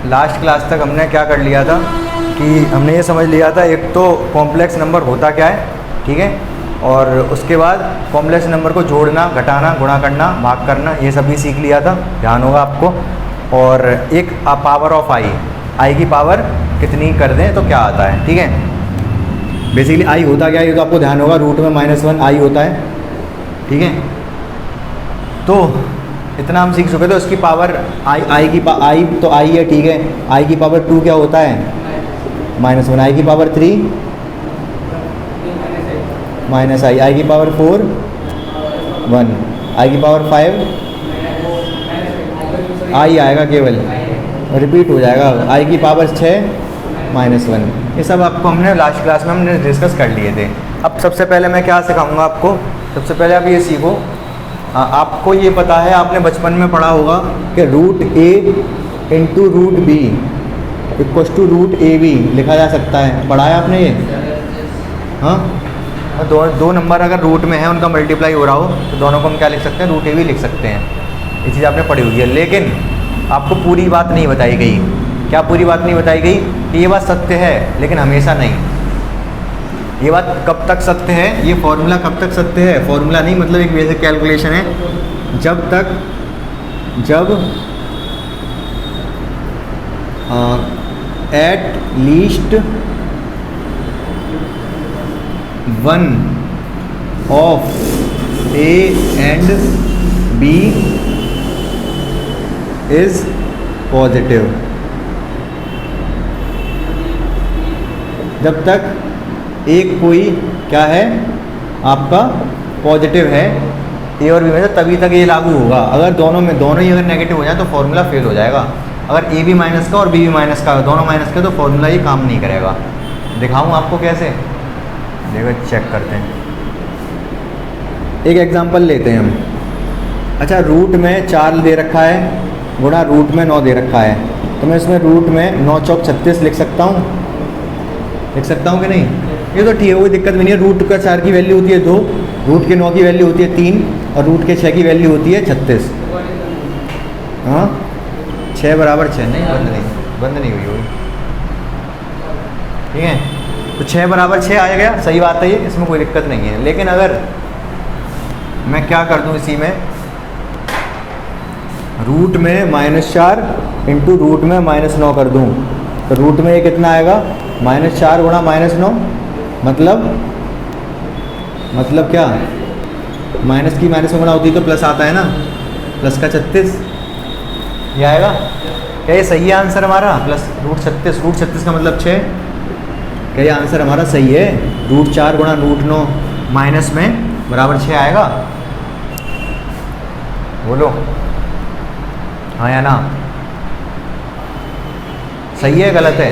Last class तक हमने क्या कर लिया था कि हमने ये समझ लिया था एक तो कॉम्प्लेक्स नंबर होता क्या है, ठीक है, और उसके बाद कॉम्प्लेक्स नंबर को जोड़ना, घटाना, गुणा करना, भाग करना, ये सब भी सीख लिया था, ध्यान होगा आपको। और एक पावर ऑफ आई की पावर कितनी कर दें तो क्या आता है, ठीक है। बेसिकली आई होता क्या है ये तो आपको ध्यान होगा, रूट में -1 आई होता है, ठीक है। तो इतना हम सीख चुके थे। उसकी पावर आई तो आई है, ठीक है। आई की पावर 2 क्या होता है, -1। आई की पावर 3 -आई की पावर 4 1, आई की पावर 5 आई आएगा, केवल रिपीट हो जाएगा। आई की पावर 6 -1। ये सब आपको हमने लास्ट क्लास में हमने डिस्कस कर लिए थे। अब सबसे पहले मैं क्या सिखाऊंगा आपको, सबसे पहले आप ये सीखो, आपको ये पता है, आपने बचपन में पढ़ा होगा कि √a into √b equals to √ab लिखा जा सकता है, पढ़ा है आपने ये? हाँ, दो नंबर अगर रूट में है, उनका मल्टीप्लाई हो रहा हो तो दोनों को हम क्या लिख सकते हैं, √ab लिख सकते हैं। ये चीज़ आपने पढ़ी हुई है, लेकिन आपको पूरी बात नहीं बताई गई। क्या पूरी बात नहीं बताई गई? कि ये बात सत्य है लेकिन हमेशा नहीं। ये बात कब तक सत्य है, ये फॉर्मूला कब तक सत्य है, फॉर्मूला नहीं मतलब एक बेसिक कैलकुलेशन है, जब at least one of A and B is positive. जब तक एक कोई क्या है आपका पॉजिटिव है ए और बी में, तभी तक ये लागू होगा। अगर दोनों ही अगर नेगेटिव हो जाए तो फॉर्मूला फेल हो जाएगा। अगर ए भी माइनस का और बी भी माइनस का, दोनों माइनस का, तो फॉर्मूला ये काम नहीं करेगा। दिखाऊं आपको कैसे, देखो चेक करते हैं। एक एग्जांपल लेते हैं हम। अच्छा, रूट में 4 दे रखा है गुणा रूट में 9 दे रखा है, तो मैं इसमें रूट में 9 चौक 36 लिख सकता हूँ कि नहीं? ये तो ठीक है, कोई दिक्कत भी नहीं है। रूट का 4 की वैल्यू होती है 2, रूट के 9 की वैल्यू होती है 3 और रूट के 6 की वैल्यू होती है 36। हाँ, 6 बराबर 6 नहीं, बंद नहीं हुई, ठीक है। तो 6 बराबर 6 आ गया, सही बात है ये, इसमें कोई दिक्कत नहीं है। लेकिन अगर मैं क्या कर दूं इसी में, रूट में -4 इंटू रूट में -9 कर दूं, तो रूट में ये कितना आएगा, -4 गुणा -9, मतलब क्या, माइनस की माइनस में गुणा होती है तो प्लस आता है ना, प्लस का 36 ये आएगा। क्या ये सही है आंसर हमारा? प्लस √36 का मतलब 6। क्या ये आंसर हमारा सही है? √4 गुणा √9 माइनस में बराबर 6 आएगा? बोलो हाँ या ना? सही है गलत है?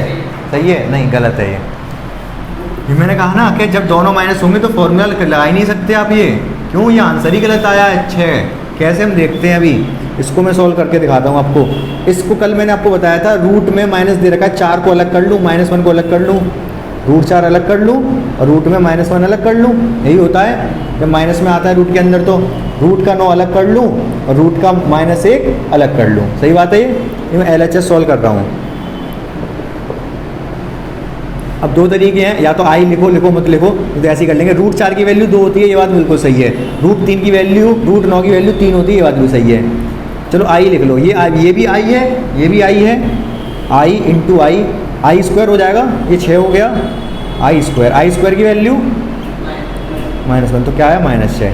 सही है? नहीं, गलत है ये मैंने कहा ना कि जब दोनों माइनस होंगे तो फॉर्मूला लगा ही नहीं सकते आप। ये क्यों, ये आंसर ही गलत आया है 6। कैसे हम देखते हैं, अभी इसको मैं सॉल्व करके दिखाता हूँ आपको। इसको कल मैंने आपको बताया था, रूट में माइनस दे रखा है, 4 को अलग कर लूँ, -1 को अलग कर लूँ, √4 अलग कर लूँ और रूट में -1 अलग कर लूँ। यही होता है जब माइनस में आता है रूट के अंदर, तो रूट का 9 अलग कर लूँ और रूट का -1 अलग कर लूँ। सही बात है ये मैं LHS सॉल्व कर रहा हूँ। अब 2 तरीके हैं, या तो आई लिखो मत लिखो, तो ऐसे ही कर लेंगे। √4 की वैल्यू 2 होती है, ये बात बिल्कुल सही है। √3 की वैल्यू, √9 की वैल्यू 3 होती है, ये बात भी सही है। चलो आई लिख लो, ये भी आई है, ये भी आई है। आई इंटू आई स्क्वायर हो जाएगा, ये 6 हो गया। आई स्क्वायर की वैल्यू -1, तो क्या है -6।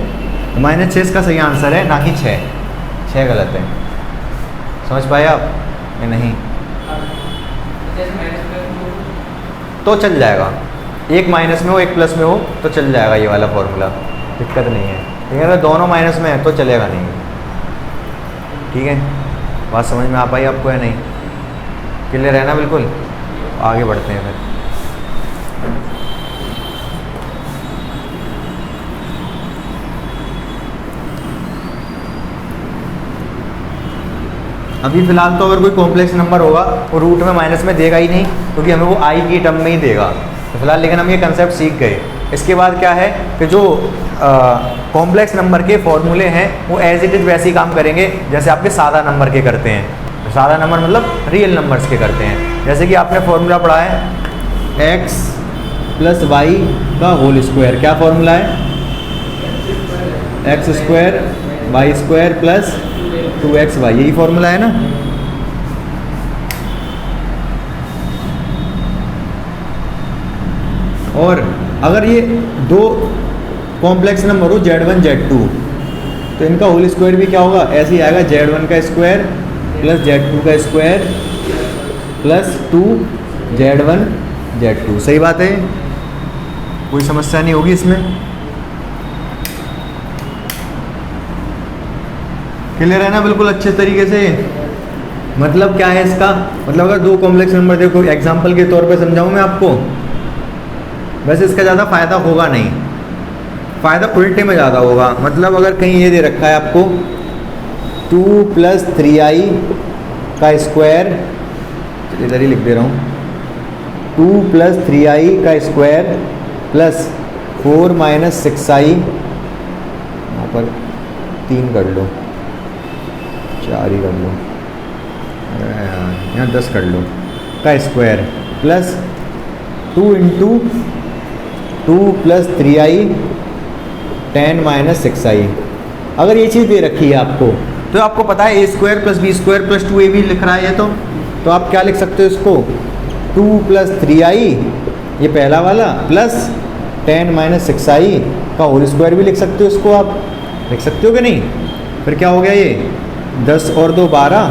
-6 इसका सही आंसर है, ना कि 6 गलत है। समझ पाए आप या नहीं? तो चल जाएगा, एक माइनस में हो एक प्लस में हो तो चल जाएगा ये वाला फॉर्मूला, दिक्कत नहीं है। लेकिन अगर दोनों माइनस में है तो चलेगा नहीं। ठीक है, बात समझ में आ पाई आपको या नहीं? क्लियर है ना? बिल्कुल। आगे बढ़ते हैं फिर। अभी फिलहाल तो अगर कोई कॉम्प्लेक्स नंबर होगा वो रूट में माइनस में देगा ही नहीं, क्योंकि हमें वो आई की टर्म में ही देगा तो फिलहाल। लेकिन हम ये कंसेप्ट सीख गए। इसके बाद क्या है कि जो कॉम्प्लेक्स नंबर के फॉर्मूले हैं वो एज इट इज़ वैसे ही काम करेंगे जैसे आपके सादा नंबर के करते हैं। सादा नंबर मतलब रियल नंबर्स के करते हैं। जैसे कि आपने फॉर्मूला पढ़ा है x प्लस वाई का होल स्क्वायर, क्या फॉर्मूला है? X square y square plus 2xy, यही फॉर्मूला है ना। और अगर ये दो कॉम्प्लेक्स नंबर हो Z1 Z2 तो इनका होल स्क्वायर भी क्या होगा? ऐसे ही आएगा, Z1 का स्क्वायर प्लस Z2 का स्क्वायर प्लस 2Z1 Z2। सही बात है, कोई समस्या नहीं होगी इसमें। क्लियर है ना बिल्कुल अच्छे तरीके से। मतलब क्या है इसका? मतलब अगर दो कॉम्प्लेक्स नंबर, देखो एग्जांपल के तौर पे समझाऊं मैं आपको, वैसे इसका ज़्यादा फ़ायदा होगा नहीं, फ़ायदा उल्टे में ज़्यादा होगा। मतलब अगर कहीं ये दे रखा है आपको 2 + 3i का स्क्वायर, इधर ही लिख दे रहा हूँ, 2 + 3i का स्क्वायर प्लस 4 - 6i, यहाँ पर 3 कर लो, 4 ही कर लो, यहाँ 10 कर लो, का स्क्वायर प्लस 2 × 2 + 3i 10 - 6i। अगर ये चीज़ दे रखी है आपको तो आपको पता है a² + b² + 2ab लिख रहा है ये, तो आप क्या लिख सकते हो इसको? 2 + 3i ये पहला वाला प्लस 10 - 6i का होल स्क्वायर भी लिख सकते हो इसको, आप लिख सकते हो कि नहीं? फिर क्या हो गया ये 10 और 2 12,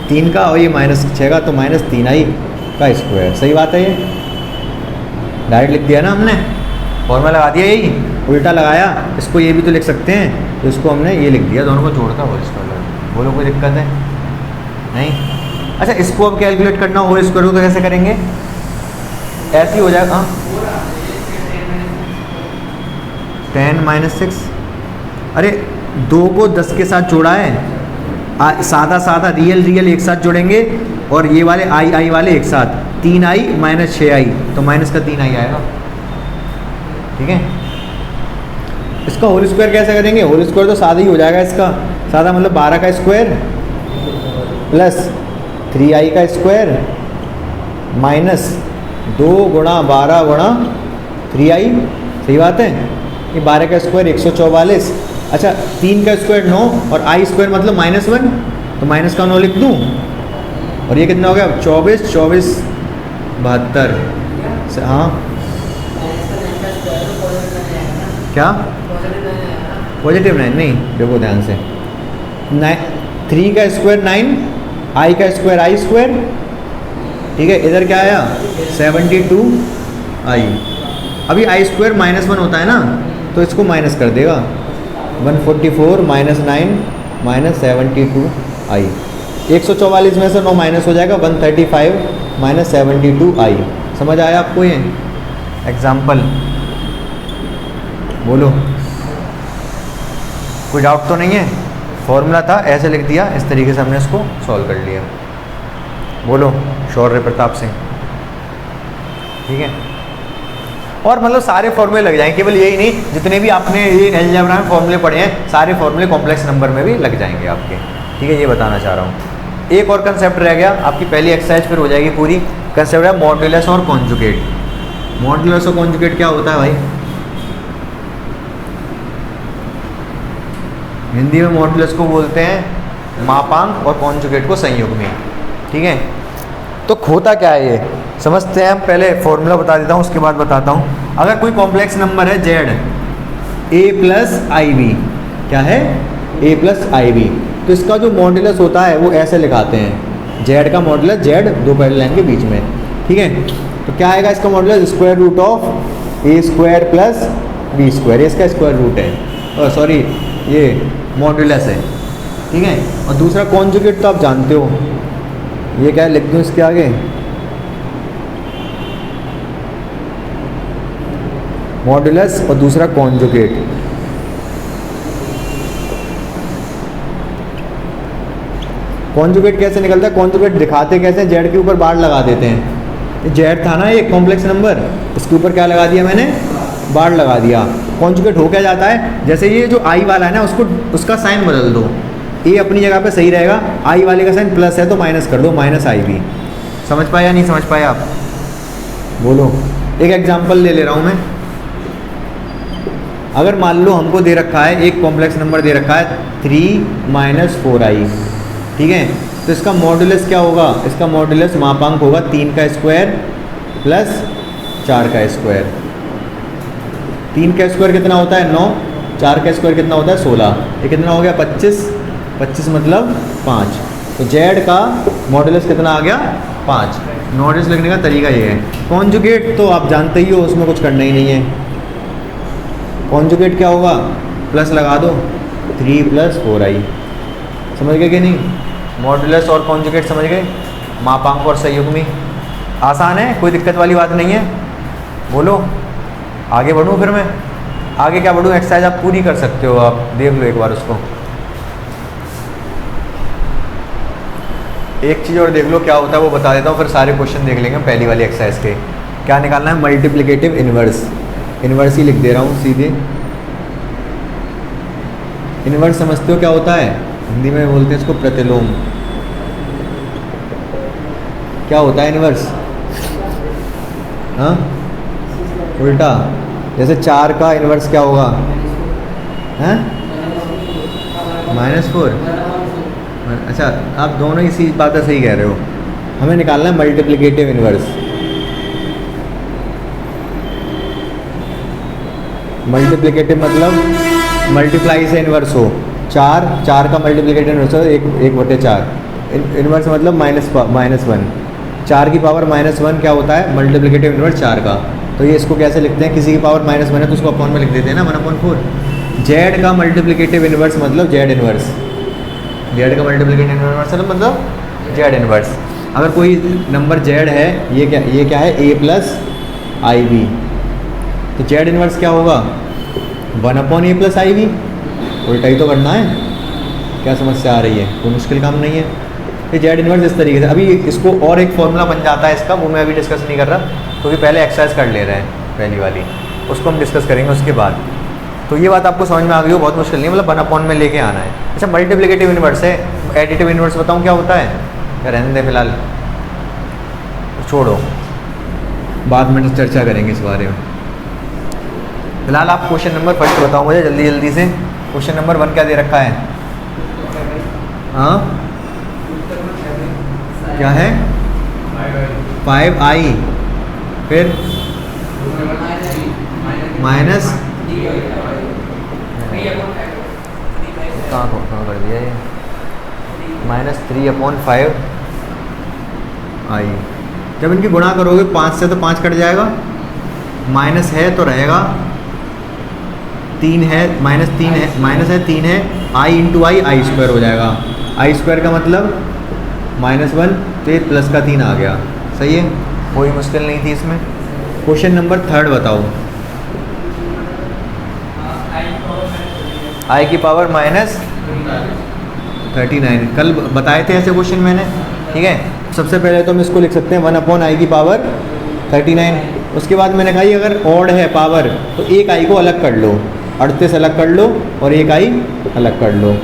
3 का और ये -6 का, तो -3i का स्क्वायर। सही बात है, ये डायरेक्ट लिख दिया ना हमने, फॉर्मूला लगा दिया, यही उल्टा लगाया इसको, ये भी तो लिख सकते हैं, तो इसको हमने ये लिख दिया, दोनों को जोड़कर होल स्क्वायर। बोलो कोई दिक्कत है? नहीं। अच्छा, इसको अब कैलकुलेट करना होल स्क्वायर को तो कैसे करेंगे? ऐसे ही हो जाएगा 10 - 6, अरे 2 को 10 के साथ जोड़ा है, सादा सादा रियल एक साथ जोड़ेंगे, और ये वाले आई वाले एक साथ, 3i - 6i, तो माइनस का 3i आएगा। ठीक है, इसका होल स्क्वायर कैसे करेंगे? होल स्क्वायर तो सादा ही हो जाएगा इसका, सादा मतलब 12 का स्क्वायर प्लस 3i का स्क्वायर माइनस 2 × 12 × 3i। सही बात है, ये 12 का स्क्वायर 144, अच्छा 3 का स्क्वायर 9 और आई स्क्वायर मतलब -1, तो माइनस का 9 लिख दूँ, और ये कितना हो गया? 24 24 72। हाँ क्या? पॉजिटिव 9 नहीं, देखो ध्यान से, 3 का स्क्वायर 9, आई का स्क्वायर आई स्क्वायर, ठीक है, इधर क्या आया 72i। अभी आई स्क्वायर -1 होता है ना, तो इसको माइनस कर देगा, 144 - 9 - 72i। 144 में से 9 माइनस हो जाएगा, 135 - 72i। समझ आया आपको ये एग्जाम्पल? बोलो, कोई डाउट तो नहीं है? फॉर्मूला था, ऐसे लिख दिया, इस तरीके से हमने इसको सॉल्व कर लिया। बोलो शौर्य प्रताप सिंह। ठीक है, और मतलब सारे फॉर्मूले लग जाएंगे, केवल यही नहीं, जितने भी आपने ये अलजेब्रा में फॉर्मूले पढ़े हैं, सारे फॉर्मूले कॉम्प्लेक्स नंबर में भी लग जाएंगे आपके। ठीक है, ये बताना चाह रहा हूँ। एक और कंसेप्ट रह गया, आपकी पहली एक्सरसाइज फिर हो जाएगी पूरी। कंसेप्ट है मॉड्यूलस और कॉन्जुगेट। मॉड्यूलस और कॉन्जुगेट क्या होता है भाई? हिंदी में मॉड्यूलस को बोलते हैं मापांक और कॉन्जुगेट को संयुग्मी। ठीक है, तो होता क्या है ये समझते हैं हम। पहले फॉर्मूला बता देता हूँ, उसके बाद बताता हूँ। अगर कोई कॉम्प्लेक्स नंबर है z a + ib, क्या है? a + ib, तो इसका जो मॉड्यूलस होता है वो ऐसे लिखाते हैं, z का मॉड्यूलस z दो पैरेलल लाइन के बीच में। ठीक है, तो क्या आएगा इसका मॉड्यूलस? √a² + b², इसका स्क्वायर रूट है, सॉरी ये मॉड्यूलस है। ठीक है, और दूसरा कॉन्जुगेट तो आप जानते हो, ये क्या लिख दूँ इसके आगे? मॉड्यूलस और दूसरा कॉन्जुगेट। कॉन्जुगेट कैसे निकलता है? कॉन्जुगेट दिखाते कैसे? जेड के ऊपर बार लगा देते हैं। जेड था ना एक कॉम्प्लेक्स नंबर, इसके ऊपर क्या लगा दिया मैंने? बार लगा दिया। कॉन्जुगेट हो क्या जाता है? जैसे ये जो आई वाला है ना, उसका साइन बदल दो, ए अपनी जगह पे सही रहेगा, आई वाले का साइन प्लस है तो माइनस कर दो, माइनस आई भी। समझ पाए या नहीं समझ पाए आप? बोलो। एक एग्जांपल ले रहा हूँ मैं। अगर मान लो हमको दे रखा है एक कॉम्प्लेक्स नंबर दे रखा है 3 - 4i, ठीक है, तो इसका मॉडुलस क्या होगा? इसका मॉडुलस मापांक होगा 3 का स्क्वायर प्लस 4 का स्क्वायर। 3 का स्क्वायर कितना होता है? 9। 4 का स्क्वायर कितना होता है? 16। ये कितना हो गया? 25। 25 मतलब 5। तो जेड का मॉडुलस कितना आ गया? 5। मॉडुलस लिखने का तरीका ये है। कॉन्जुगेट तो आप जानते ही हो, उसमें कुछ करना ही नहीं है। कॉन्जुगेट क्या होगा? प्लस लगा दो, 3 + 4i। समझ गए कि नहीं? मॉडुलस और कॉन्जुगेट समझ गए? मापांक और संयुग्मी आसान है, कोई दिक्कत वाली बात नहीं है। बोलो। आगे बढ़ूँ फिर मैं? आगे क्या बढ़ूँ? एक्सरसाइज आप पूरी कर सकते हो, आप देख लो एक बार उसको। एक चीज़ और देख लो क्या होता है, वो बता देता हूँ, फिर सारे क्वेश्चन देख लेंगे पहली वाली एक्सरसाइज के। क्या निकालना है? Multiplicative inverse. इन्वर्स ही लिख दे रहा हूँ सीधे। इन्वर्स समझते हो क्या होता है? हिंदी में बोलते हैं इसको प्रतिलोम। क्या होता है इन्वर्स? हाँ, उल्टा। जैसे 4 का इन्वर्स क्या होगा? हैं? -4। अच्छा, आप दोनों इसी बात सही कह रहे हो। हमें निकालना है मल्टीप्लिकेटिव इन्वर्स। मल्टीप्लिकेटिव मतलब मल्टीप्लाई से इन्वर्स हो। 4 का मल्टीप्लिकेटिव इन्वर्स हो 1/4। इन्वर्स मतलब -1। 4 की पावर -1 क्या होता है? मल्टीप्लिकेटिव इन्वर्स 4 का। तो ये इसको कैसे लिखते हैं? किसी की पावर -1 है तो उसको अपॉन में लिख देते हैं ना, 1/4। जेड का मल्टीप्लिकेटिव इन्वर्स मतलब जेड इन्वर्स। जेड का मल्टीप्लिकेटिव इन्वर्स मतलब जेड इन्वर्स। अगर कोई नंबर जेड है, ये क्या है? a + iv। तो जेड इन्वर्स क्या होगा? 1/a + iv। उल्टा ही तो करना है। क्या समस्या आ रही है? कोई मुश्किल काम नहीं है। ये जेड इन्वर्स इस तरीके से। अभी इसको और एक फॉर्मूला बन जाता है इसका, वो मैं अभी डिस्कस नहीं कर रहा, क्योंकि पहले एक्सरसाइज कर ले रहे हैं पहली वाली, उसको हम डिस्कस करेंगे उसके बाद। तो ये बात आपको समझ में आ गई हो, बहुत मुश्किल नहीं, मतलब 1/में लेके आना है। अच्छा, मल्टीप्लिकेटिव इन्वर्स है। एडिटिव इन्वर्स बताऊँ क्या होता है? क्या रहने दे फिलहाल, छोड़ो, बाद में चर्चा करेंगे इस बारे में। फिलहाल आप क्वेश्चन नंबर फर्स्ट बताओ मुझे जल्दी से। क्वेश्चन नंबर 1 क्या दे रखा है? हाँ, क्या है? 5i, फिर माइनस कहाँ कर दिया ये? -3/5i। जब इनकी गुणा करोगे 5 से तो 5 कट जाएगा, माइनस है तो रहेगा 3 है, -3 है, माइनस है 3 है, i × i स्क्वायर हो जाएगा। i स्क्वायर का मतलब -1, तो ये प्लस का 3 आ गया। सही है, कोई मुश्किल नहीं थी इसमें। क्वेश्चन नंबर 3 बताओ। i की पावर -39। कल बताए थे ऐसे क्वेश्चन मैंने, ठीक है। सबसे पहले तो हम इसको लिख सकते हैं 1/i की पावर 39। उसके बाद मैंने कहा अगर ऑड है पावर तो एक i को अलग कर लो, 38 अलग कर लो और एक i अलग कर लो।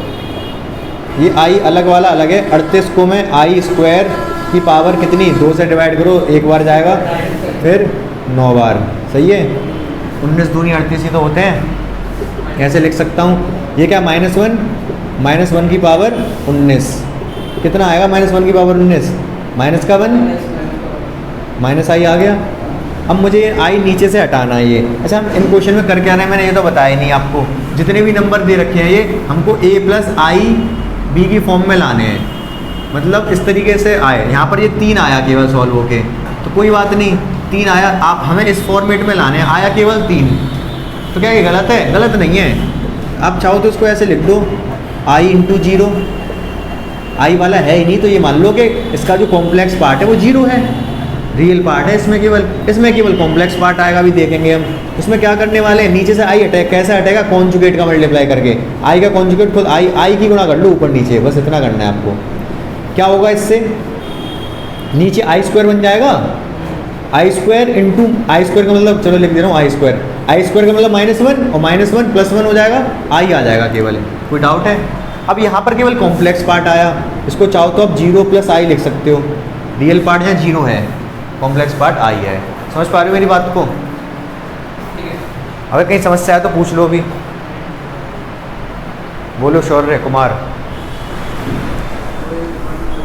ये i अलग वाला अलग है। 38 को मैं i स्क्वायर की पावर कितनी 2 से डिवाइड करो, एक बार जाएगा, फिर 9 बार। सही है, 19 दूनी 38 ही तो होते हैं। कैसे लिख सकता हूँ? ये क्या -1 की पावर 19 कितना आएगा? -1 की पावर 19 माइनस का 1 -i आ गया। अब मुझे i नीचे से हटाना है ये। अच्छा, हम इन क्वेश्चन में करके आना है, मैंने ये तो बताया नहीं आपको। जितने भी नंबर दे रखे हैं ये हमको a + i b की फॉर्म में लाने हैं, मतलब इस तरीके से आए। यहाँ पर ये 3 आया केवल सॉल्व होके, तो कोई बात नहीं, 3 आया, आप हमें इस फॉर्मेट में लाने हैं, आया केवल 3। तो क्या ये गलत है? गलत नहीं है। आप चाहो तो इसको ऐसे लिख दो i × 0। i वाला है ही नहीं, तो ये मान लो कि इसका जो कॉम्प्लेक्स पार्ट है वो 0 है, रियल पार्ट है इसमें केवल कॉम्प्लेक्स पार्ट आएगा। अभी देखेंगे हम उसमें क्या करने वाले हैं। नीचे से i हटेगा, कैसे हटेगा? कॉन्जुगेट का मल्टीप्लाई करके। i का कॉन्जुगेट खुद i की गुणा कर लो ऊपर नीचे, बस इतना करना है आपको। क्या होगा इससे? नीचे i स्क्वायर बन जाएगा, i स्क्वायर × i स्क्वायर का मतलब, चलो लिख दे रहा हूँ i स्क्वायर का मतलब -1 और -1 +1 हो जाएगा, i आ जाएगा केवल। कोई डाउट है? अब यहाँ पर केवल कॉम्प्लेक्स पार्ट आया, इसको चाहो तो आप 0 प्लस आई लिख सकते हो। रियल पार्ट यहाँ 0 है, कॉम्प्लेक्स पार्ट आई है। समझ पा रहे हो मेरी बात को? अगर कहीं समस्या है तो पूछ लो भी। बोलो शौर्य कुमार।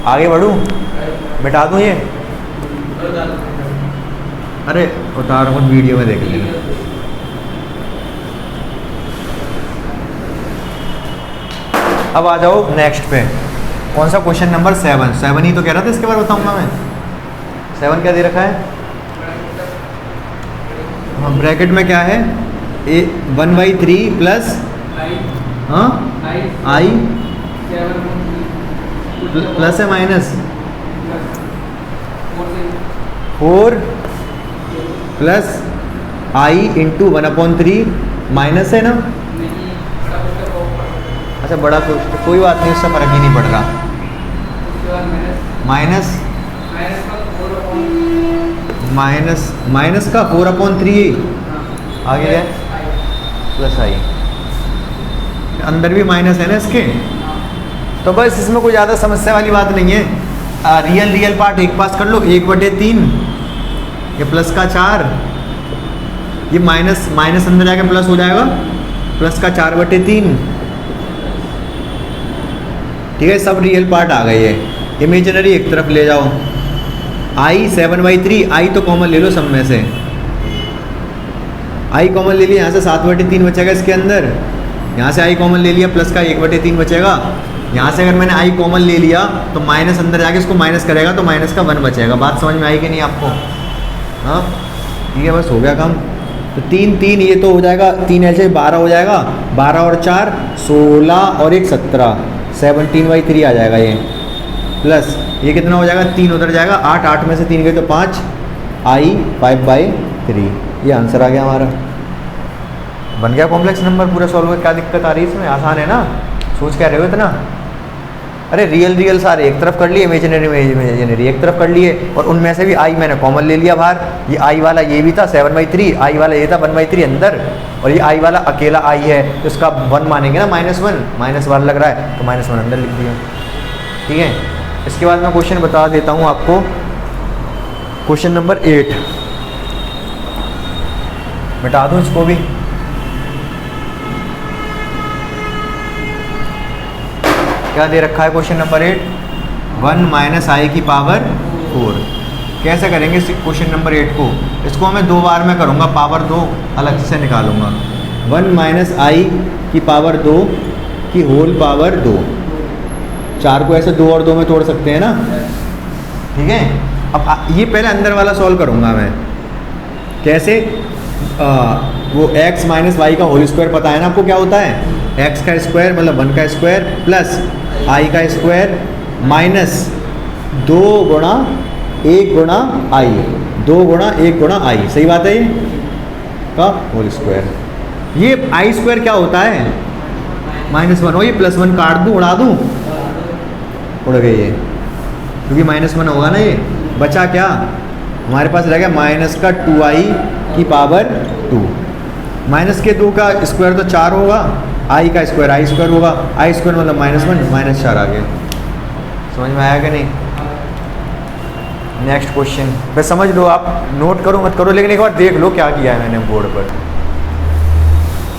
आगे बढ़ूँ, मिटा दूँ ये? अरे उतार मत, वीडियो में देख लेना। अब आ जाओ नेक्स्ट पे। कौन सा क्वेश्चन नंबर 7 ही तो कह रहा था, इसके बारे में बताऊंगा मैं। 7 क्या दे रखा है? हाँ, ब्रैकेट में क्या है? 1/3 प्लस हाँ आई प्लस है माइनस 4 प्लस आई इंटू 1/3 माइनस है ना। अच्छा बड़ा तो कोई बात नहीं, उससे फर्क ही नहीं पड़ रहा। माइनस का 4/3 आगे है प्लस आई, अंदर भी माइनस है ना इसके। तो बस इसमें कोई ज़्यादा समस्या वाली बात नहीं है। रियल पार्ट एक पास कर लो, 1/3 ये प्लस का 4, ये माइनस अंदर जाके प्लस हो जाएगा, प्लस का 4/3। ठीक है, सब रियल पार्ट आ गई है। इमेजिनरी एक तरफ ले जाओ। आई 7/3, आई तो कॉमन ले लो सब में से। आई कॉमन ले लिया, यहाँ से 7/3 बचेगा इसके अंदर, यहाँ से आई कॉमन ले लिया, प्लस का 1/3 बचेगा। यहाँ से अगर मैंने आई कॉमन ले लिया तो माइनस अंदर जाके इसको माइनस करेगा तो माइनस का 1 बचेगा। बात समझ में आई कि नहीं आपको? हाँ ठीक है, बस हो गया काम। तो 3 ये तो हो जाएगा, 3 ऐसे 12 हो जाएगा, 12 और 4 16 और 1 17, 17/3 आ जाएगा ये। प्लस ये कितना हो जाएगा? 3 उधर जाएगा, 8 में से 3 गए तो 5, आई 5/3। ये आंसर आ गया हमारा, बन गया कॉम्प्लेक्स नंबर पूरा सॉल्व। क्या दिक्कत आ रही है इसमें? आसान है ना, सोच क्या रहे हो इतना? अरे रियल सारे एक तरफ कर लिए, इमेजिनरी एक तरफ कर लिए, और उनमें से भी आई मैंने कॉमन ले लिया बाहर। ये आई वाला ये भी था 7/3, आई वाला ये था 1/3 अंदर, और ये आई वाला अकेला आई है तो इसका 1 मानेंगे ना, -1 माइनस 1 लग रहा है तो -1 अंदर लिख दिया। ठीक है, इसके बाद मैं क्वेश्चन बता देता हूँ आपको। क्वेश्चन नंबर 8 मिटा दूँ इसको भी। क्या दे रखा है क्वेश्चन नंबर 8? 1 - आई की पावर 4। कैसे करेंगे इस क्वेश्चन नंबर 8 को? इसको मैं 2 बार में करूँगा, पावर 2 अलग से निकालूंगा। 1 - आई की पावर 2 की होल पावर 2। 4 को ऐसे 2 और 2 में तोड़ सकते हैं ना। ठीक है, अब ये पहले अंदर वाला सॉल्व करूँगा मैं। कैसे? वो x - वाई का होल स्क्वायर पता है ना आपको क्या होता है? x का स्क्वायर मतलब 1 का स्क्वायर प्लस i का स्क्वायर माइनस 2 गुणा 1 गुणा i, 2 गुणा 1 गुणा i। सही बात है, ये का होल स्क्वायर। ये i स्क्वायर क्या होता है? -1 हो, ये +1 काट दूँ, उड़ा दूँ, उड़ गई ये, क्योंकि -1 होगा ना। ये बचा क्या हमारे पास? रह गया माइनस का 2i की पावर 2। माइनस के 2 का स्क्वायर तो 4 होगा, आई का स्क्वायर आई स्क्वायर होगा, आई स्क्वायर मतलब -1 -4 आ गया। समझ में आया कि नहीं? नेक्स्ट क्वेश्चन बस समझ लो, आप नोट करो मत करो, लेकिन एक बार देख लो क्या किया है मैंने बोर्ड पर।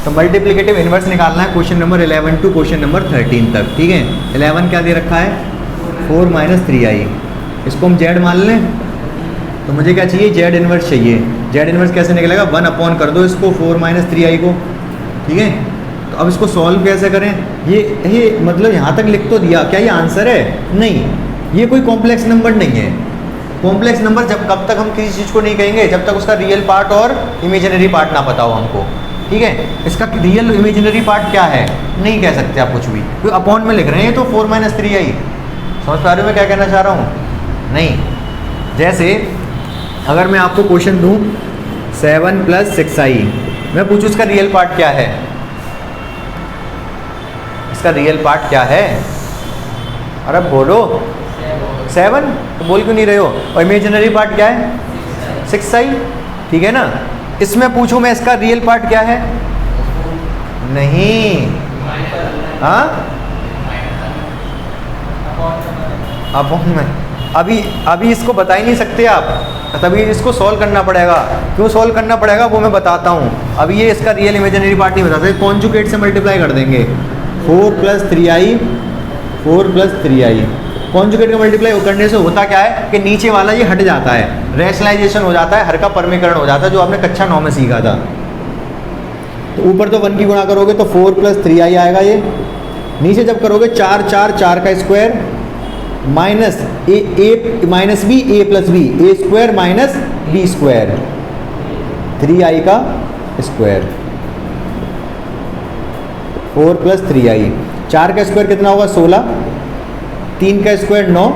तो मल्टीप्लिकेटिव इन्वर्स निकालना है question number 11 to question number 13 तक। ठीक है, 11 क्या दे रखा है? 4 - 3i। इसको हम z मान लें तो मुझे क्या चाहिए? z इन्वर्स चाहिए। z इन्वर्स कैसे निकलेगा? 1 कर दो इसको 4 - 3i को। ठीक है, तो अब इसको सॉल्व कैसे करें? ये मतलब यहाँ तक लिख तो दिया, क्या ये आंसर है? नहीं, ये कोई कॉम्प्लेक्स नंबर नहीं है। कॉम्प्लेक्स नंबर कब तक हम किसी चीज़ को नहीं कहेंगे जब तक उसका रियल पार्ट और इमेजिनरी पार्ट ना पता हो हमको। ठीक है, इसका रियल इमेजिनरी पार्ट क्या है नहीं कह सकते आप कुछ भी, क्योंकि अपॉन में लिख रहे हैं तो 4 - 3i। समझ पा रहे हो मैं क्या कहना चाह रहा हूँ? नहीं, जैसे अगर मैं आपको क्वेश्चन दूँ 7 + 6i, मैं पूछूँ इसका रियल पार्ट क्या है? इसका रियल पार्ट क्या है? अरे बोलो 7, तो बोल क्यों नहीं रहे हो? और इमेजिनरी पार्ट क्या है? 6i। ठीक है ना, इसमें पूछूं मैं इसका रियल पार्ट क्या है? नहीं, हाँ अपॉन में अभी इसको बता ही नहीं सकते आप, तभी इसको सॉल्व करना पड़ेगा। क्यों सॉल्व करना पड़ेगा वो मैं बताता हूँ। अभी ये इसका रियल इमेजिनरी पार्ट नहीं बता सकते, कॉन्जुगेट से मल्टीप्लाई कर देंगे। 4 + 3i कॉन्जुगेट का मल्टीप्लाई करने से होता क्या है कि नीचे वाला ये हट जाता है, रैशनलाइजेशन हो जाता है, हर का परमीकरण हो जाता है, जो आपने कक्षा 9 में सीखा था। तो ऊपर तो 1 की गुणा करोगे तो 4 + 3i आएगा ये, नीचे जब करोगे 4 का square minus a minus B a + b a square minus b square 3i का स्क्वायर 4 + 3i। 4 का स्क्वायर कितना होगा 16, 3 का स्क्वायर 9,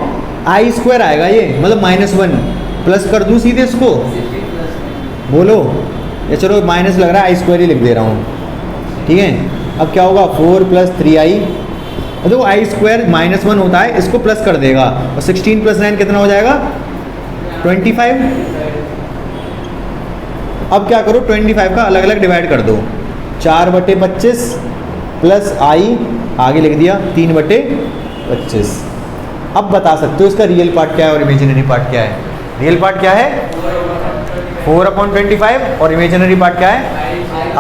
i स्क्वायर आएगा ये, मतलब -1 प्लस कर दूँ सीधे इसको, बोलो या चलो माइनस लग रहा है, i स्क्वायर ही लिख दे रहा हूँ, ठीक है। अब क्या होगा 4 + 3i, देखो i स्क्वायर -1 होता है, इसको प्लस कर देगा, और 16 + 9 कितना हो जाएगा 25। अब क्या करो 25 का अलग अलग डिवाइड कर दो, 4/25 प्लस i आगे लिख दिया 3/25। अब बता सकते हो इसका रियल पार्ट क्या है और इमेजिनरी पार्ट क्या है। रियल पार्ट क्या है 4/25 और इमेजिनरी पार्ट क्या है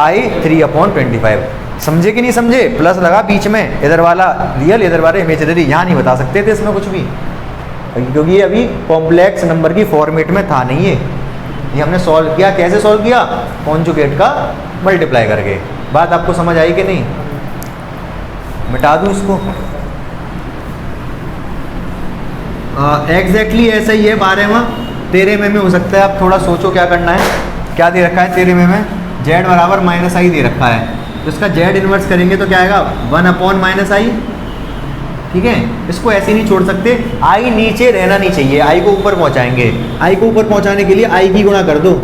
i 3/25। समझे कि नहीं समझे, प्लस लगा बीच में, इधर वाला रियल इधर वाला इमेजिनरी, यहाँ नहीं बता सकते थे इसमें कुछ भी, क्योंकि ये अभी कॉम्प्लेक्स नंबर की फॉर्मेट में था नहीं ये हमने सॉल्व किया। कैसे सॉल्व किया, कॉन्जुगेट का मल्टीप्लाई करके। बात आपको समझ आई कि नहीं, मिटा दूँ इसको। एग्जैक्टली ऐसा ही है 12वां। 13वें में हो सकता है, आप थोड़ा सोचो क्या करना है। क्या दे रखा है 13वें में, z = -i दे रखा है, तो इसका z इन्वर्स करेंगे तो क्या आएगा 1/-i, ठीक है। इसको ऐसे नहीं छोड़ सकते, i नीचे रहना नहीं चाहिए, i को ऊपर पहुंचाएंगे। i को ऊपर पहुंचाने के लिए i की गुणा कर दो,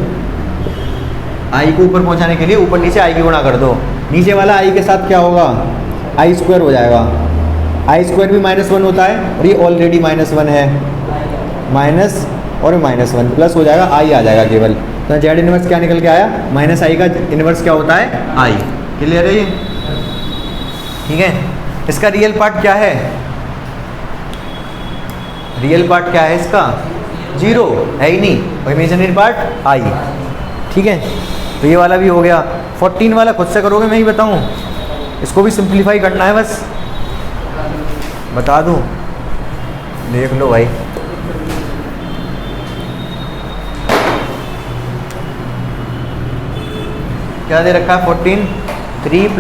i को ऊपर पहुंचाने के लिए ऊपर नीचे i की गुणा कर दो। नीचे वाला i के साथ क्या होगा i स्क्वायर हो जाएगा, i स्क्वायर भी -1 होता है, और ये ऑलरेडी -1 है, माइनस और -1 प्लस हो जाएगा, i आ जाएगा केवल। तो z इन्वर्स क्या निकल के आया, -i का इन्वर्स क्या होता है i। क्लियर है ये, ठीक है। इसका रियल पार्ट क्या है, रियल पार्ट क्या है इसका 0 है ही नहीं, और इमेजिनरी पार्ट i, ठीक है। तो ये वाला भी हो गया। 14 वाला खुद से करोगे, मैं ही बताऊं, इसको भी सिंप्लीफाई करना है, बस बता दूं, देख लो भाई। क्या दे रखा है 14, 3 +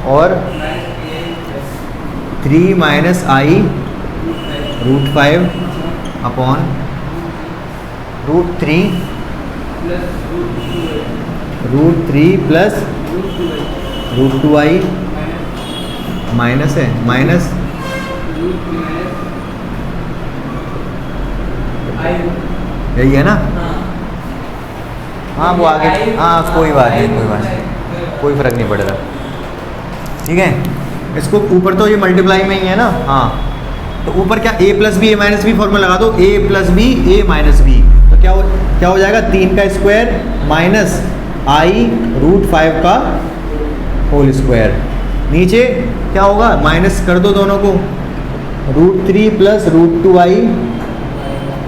और 3 - i √5 upon √3 plus √2i minus है, माइनस यही है ना, हाँ वो आगे, हाँ कोई बात नहीं, कोई बात नहीं, कोई फ़र्क नहीं पड़ेगा, ठीक है। इसको ऊपर तो ये मल्टीप्लाई में ही है ना, हाँ, तो ऊपर क्या a + b a - b formula लगा दो, a + b a - b, तो क्या हो जाएगा 3 का स्क्वायर माइनस i √5 का होल स्क्वायर। नीचे क्या होगा माइनस कर दो दोनों को, √3 प्लस √2i,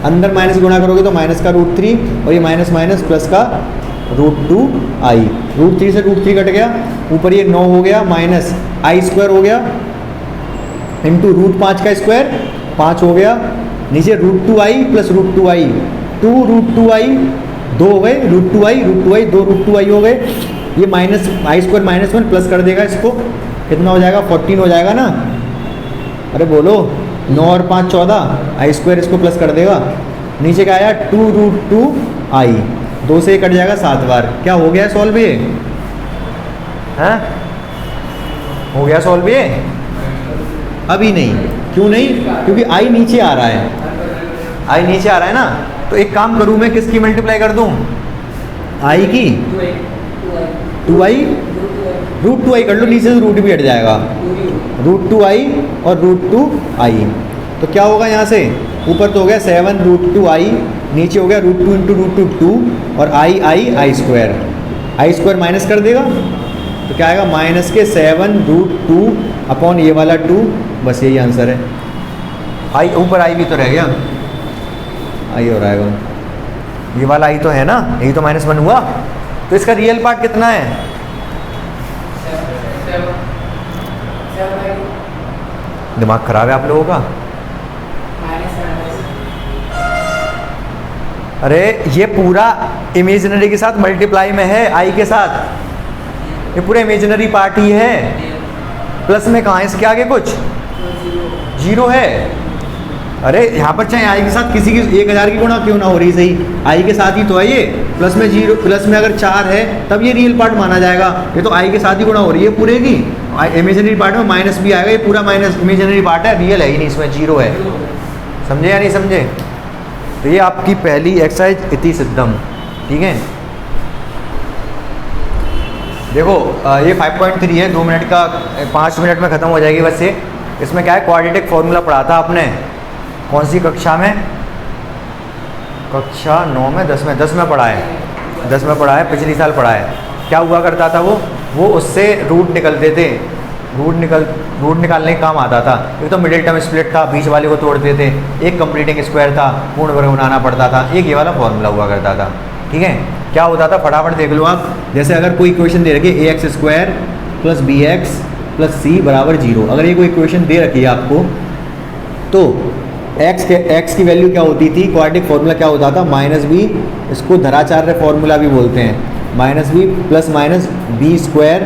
अंदर माइनस गुणा करोगे तो माइनस का √3 और ये माइनस माइनस प्लस का √2i। √3 से √3 कट गया, ऊपर ये 9 हो गया, माइनस i स्क्वायर हो गया इंटू √5 का स्क्वायर 5 हो गया, नीचे √2i प्लस √2i 2√2i 2 हो गए, √2i 2 √2i हो गए, ये माइनस i स्क्वायर -1 प्लस कर देगा इसको, कितना हो जाएगा 14 हो जाएगा ना। अरे बोलो, 9 और 5 14, i स्क्वायर इसको प्लस कर देगा, नीचे क्या आया 2√2i, 2 से कट जाएगा 7 बार। क्या हो गया सॉल्व ये, हैं हो गया सॉल्व ये? अभी नहीं, क्यों नहीं, क्योंकि i नीचे आ रहा है, i नीचे आ रहा है ना। तो एक काम करूँ मैं, किसकी मल्टीप्लाई कर दूँ, i की 2i √2i कर लो, नीचे से रूट भी हट जाएगा, √2i और √2i। तो क्या होगा यहाँ से, ऊपर तो हो गया 7 √2i, नीचे हो गया √2 × √2 2 और i square, I square minus कर देगा तो क्या आएगा माइनस के 7√2 अपॉन ये वाला 2, बस यही आंसर है। आई ऊपर आई भी तो रह गया, आई और आएगा, ये वाला आई तो है ना, यही तो -1 हुआ। तो इसका रियल पार्ट कितना है? दिमाग खराब है आप लोगों का। अरे ये पूरा इमेजिनरी के साथ मल्टीप्लाई में है, आई के साथ, ये पूरा इमेजिनरी पार्ट ही है। प्लस में कहाँ है इसके आगे कुछ? जीरो है। अरे यहाँ पर चाहे आई के साथ किसी की 1000 की गुणा क्यों ना हो रही, सही आई के साथ ही तो है ये। प्लस में जीरो, प्लस में अगर 4 है तब ये रियल पार्ट माना जाएगा। ये तो आई के साथ ही गुणा हो रही है पूरे की। इमेजिनरी पार्ट में माइनस भी आएगा, ये पूरा माइनस इमेजिनरी पार्ट है, रियल है ही नहीं, इसमें जीरो है। समझे या नहीं समझे? तो ये आपकी पहली एक्सरसाइज इति सिद्धम, ठीक है। देखो ये 5.3 है, 2 मिनट का, 5 मिनट में ख़त्म हो जाएगी बस ये। इसमें क्या है, क्वाड्रेटिक फॉर्मूला पढ़ा था आपने, कौन सी कक्षा में? कक्षा 9 में, 10 में पढ़ा है, 10 में पढ़ा है, पिछली साल पढ़ा है। क्या हुआ करता था वो उससे रूट निकलते थे, रूट निकालने का काम आता था। एक तो मिडिल टर्म स्प्लिट था, बीच वाले को तोड़ते थे, एक कंप्लीटिंग स्क्वायर था, पूर्ण वर्ग बनाना पड़ता था, एक ये वाला फॉर्मूला हुआ करता था, ठीक है। क्या होता था फटाफट देख लो आप, जैसे अगर कोई इक्वेशन दे रखी है ax square plus bx plus c बराबर 0, अगर ये कोई इक्वेशन दे रखी है आपको तो x की वैल्यू क्या होती थी, क्वाड्रेटिक फॉर्मूला क्या होता था, -b, इसको धराचार्य फॉर्मूला भी बोलते हैं, -b plus minus B square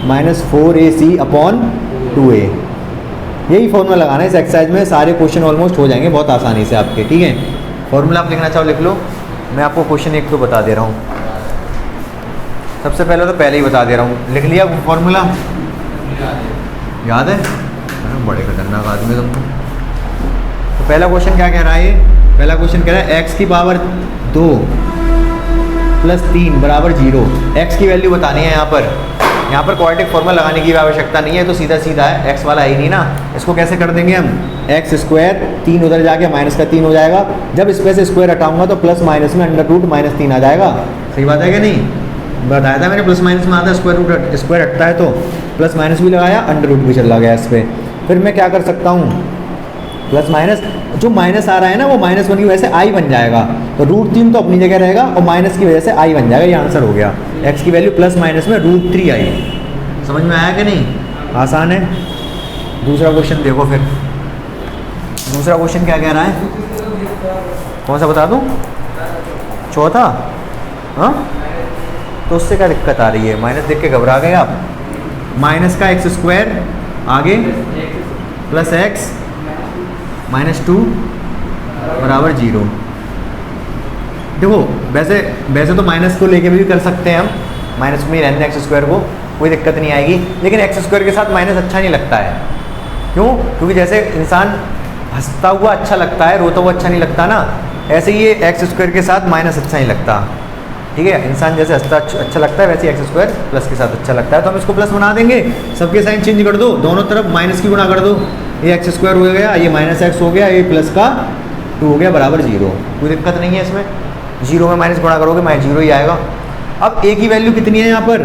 minus 4ac upon 2a। यही फॉर्मूला लगाना है इस एक्सरसाइज में, सारे क्वेश्चन ऑलमोस्ट हो जाएंगे बहुत आसानी से आपके, ठीक है। फॉर्मूला आप लिखना चाहो लिख लो, मैं आपको क्वेश्चन एक तो बता दे रहा हूँ। सबसे पहले तो पहले ही बता दे रहा हूँ, लिख लिया फॉर्मूला? याद है? बड़े खतरनाक आदमी तुम तो। पहला क्वेश्चन क्या कह रहा है, ये पहला क्वेश्चन कह रहा है x की पावर 2 प्लस 3 बराबर 0। x की वैल्यू बतानी है। यहाँ पर क्वाड्रेटिक फॉर्मूला लगाने की आवश्यकता नहीं है, तो सीधा सीधा है, x वाला है ही नहीं ना। इसको कैसे कर देंगे हम, x स्क्वायर, 3 उधर जाके माइनस का 3 हो जाएगा, जब इस पे से स्क्वायर हटाऊंगा तो प्लस माइनस में √-3 आ जाएगा। सही बात है कि नहीं? बताया था मैंने, प्लस माइनस में आता है स्क्वायर हटता है तो प्लस माइनस भी लगाया, √, भी चला गया इस पर। फिर मैं क्या कर सकता हूँ, प्लस माइनस, जो माइनस आ रहा है ना वो -1 की वजह से आई बन जाएगा, तो √3 तो अपनी जगह रहेगा और माइनस की वजह से आई बन जाएगा, ये आंसर हो गया। x की वैल्यू प्लस माइनस में √3 आई। समझ में आया कि नहीं? आसान है। दूसरा क्वेश्चन देखो फिर, दूसरा क्वेश्चन क्या कह रहा है, कौन सा बता दूँ? चौथा, हाँ तो उससे क्या दिक्कत आ रही है, माइनस देख के घबरा गए आप। माइनस का x स्क्वायर, आगे प्लस x माइनस 2 बराबर 0। देखो वैसे तो माइनस को लेके भी कर सकते हैं हम, माइनस में ही रहने एक्स स्क्वायर को, कोई दिक्कत नहीं आएगी, लेकिन एक्स स्क्वायर के साथ माइनस अच्छा नहीं लगता है। क्यों? क्योंकि जैसे इंसान हंसता हुआ अच्छा लगता है, रोता हुआ अच्छा नहीं लगता ना, ऐसे ही ये एक्स स्क्वायर के साथ माइनस अच्छा नहीं लगता, ठीक है। इंसान जैसे हंसता अच्छा लगता है, वैसे ही एक्स स्क्वायर प्लस के साथ अच्छा लगता है, तो हम इसको प्लस बना देंगे, सबके साइन चेंज कर दो, दोनों तरफ माइनस की गुणा कर दो, ये एक्स स्क्वायर हो गया, ये माइनस एक्स हो गया, ये प्लस का 2 हो गया बराबर 0। कोई दिक्कत नहीं है इसमें, 0 में माइनस गुणा करोगे -0 ही आएगा। अब a की वैल्यू कितनी है यहाँ पर,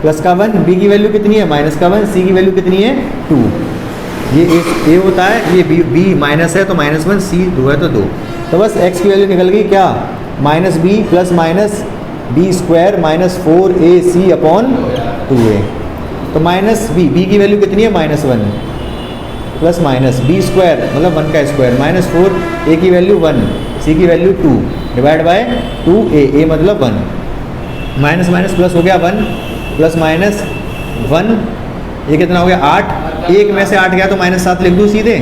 प्लस का 1, b की वैल्यू कितनी है, माइनस का 1, c की वैल्यू कितनी है 2। ये a होता है, ये b माइनस है तो -1, c 2 है तो 2, तो बस x की वैल्यू निकल गई क्या, -b plus minus b square minus 4ac upon 2a। तो माइनस b की वैल्यू कितनी है, -1 प्लस माइनस b स्क्वायर मतलब 1 का स्क्वायर माइनस 4, a की वैल्यू 1, c की value 2 divide by 2a, a मतलब 1, माइनस माइनस प्लस हो गया 1 प्लस माइनस 1, ये कितना हो गया 8, 1 में से 8 गया तो -7 लिख दूँ सीधे,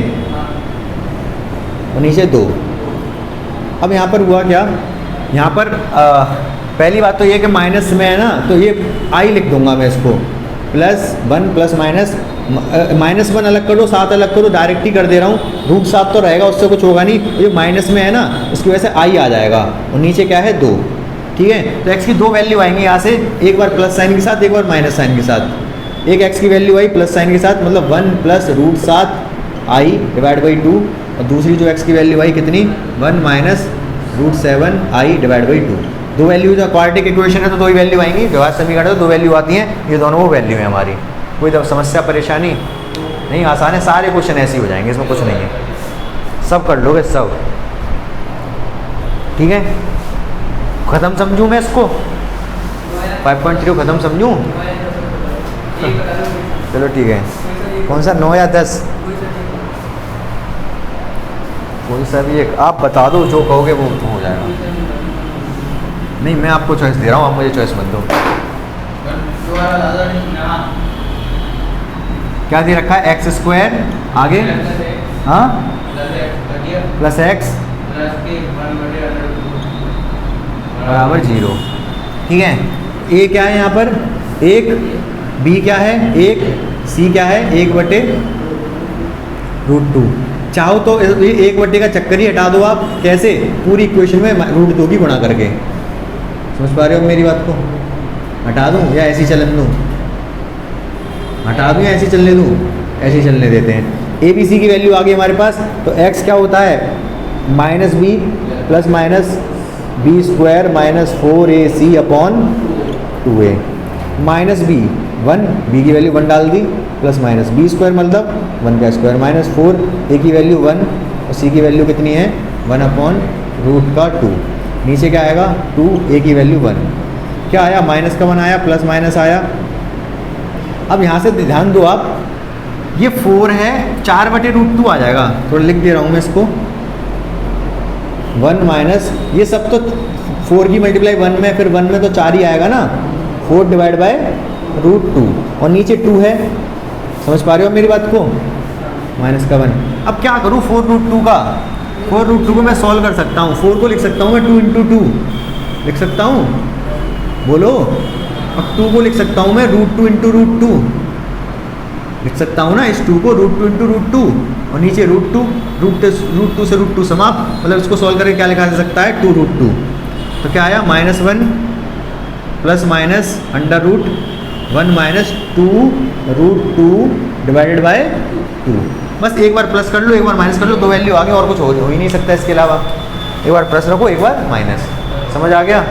और नीचे 2। अब यहाँ पर हुआ क्या, यहाँ पर पहली बात तो ये कि माइनस में है ना, तो ये i लिख दूंगा मैं इसको, +1 प्लस -1 अलग कर दो, 7 अलग करो, डायरेक्ट ही कर दे रहा हूँ, √7 तो रहेगा, उससे कुछ होगा नहीं, ये माइनस में है ना इसकी वजह से i आ जाएगा, और नीचे क्या है 2, ठीक है। तो x की 2 वैल्यू आएंगी यहाँ से, एक बार प्लस साइन के साथ, एक बार माइनस साइन के साथ। एक x की वैल्यू आई प्लस साइन के साथ, मतलब 1 प्लस √7 i डिवाइड बाई 2, और दूसरी जो x की वैल्यू आई कितनी 1 माइनस √7 i डिवाइड बाई 2। दो वैल्यूज है, क्वाड्रेटिक इक्वेशन है तो दो ही वैल्यू आएंगी, व्यवहार समीकरण तो दो वैल्यू आती हैं, ये दोनों वो वैल्यू है हमारी। कोई तो समस्या परेशानी नहीं, आसान है, सारे क्वेश्चन ऐसे ही हो जाएंगे, इसमें कुछ नहीं है, सब कर लोगे सब। ठीक है, ख़त्म समझूँ मैं इसको 5.3 ख़त्म समझूँ? चलो ठीक है, कौन सा 9 या 10? कोई सा भी एक आप बता दो, जो कहोगे वो हो जाएगा। नहीं, मैं आपको चॉइस दे रहा हूँ, आप मुझे चॉइस मत दो। क्या दे रखा है? एक्स स्क्वायर, आगे हाँ प्लस एक्स बराबर 0। ठीक है, ए क्या है यहाँ पर? 1, बी क्या है? 1, सी क्या है? 1/√2। चाहो तो ये 1/, का चक्कर ही हटा दो आप। कैसे? पूरी इक्वेशन में √2 की गुणा करके। समझ पा रहे हो मेरी बात को? हटा दूँ या ऐसी चलन दूँ? हटा दूँ या ऐसी चलने दूँ? ऐसी चलने देते हैं। ए बी सी की वैल्यू आ गई हमारे पास, तो एक्स क्या होता है? -b plus minus B square minus 4ac/2a minus B 1, B की वैल्यू 1 डाल दी, प्लस माइनस बी स्क्वायर मतलब 1 का स्क्वायर माइनस 4, ए की वैल्यू 1 और सी की वैल्यू कितनी है? 1/√2। नीचे क्या आएगा? 2, ए की वैल्यू 1। क्या आया? माइनस का 1 आया, प्लस माइनस आया। अब यहाँ से ध्यान दो आप, ये 4 है, 4/√2 आ जाएगा। थोड़ा लिख दे रहा हूँ मैं इसको, 1 माइनस ये सब तो 4 की मल्टीप्लाई 1 में, फिर 1 में तो 4 ही आएगा ना, 4/√2 और नीचे 2 है। समझ पा रहे हो मेरी बात को? माइनस का 1। अब क्या करूँ 4√2 का? 4√2 को मैं सॉल्व कर सकता हूँ, 4 को लिख सकता हूँ मैं 2 × 2 लिख सकता हूँ, बोलो। अब 2 को लिख सकता हूँ मैं √2 × √2 लिख सकता हूँ ना, इस 2 को √2 × √2 और नीचे √2 से √2 समाप्त। मतलब इसको सॉल्व करके क्या लिखा जा सकता है? 2√2। तो क्या आया? -1 प्लस माइनस √1 माइनस 2√2/2। बस एक बार प्लस कर लो, एक बार माइनस कर लो, दो वैल्यू आ गई, और कुछ हो ही नहीं सकता इसके अलावा। एक बार प्लस रखो, एक बार माइनस। समझ आ गया?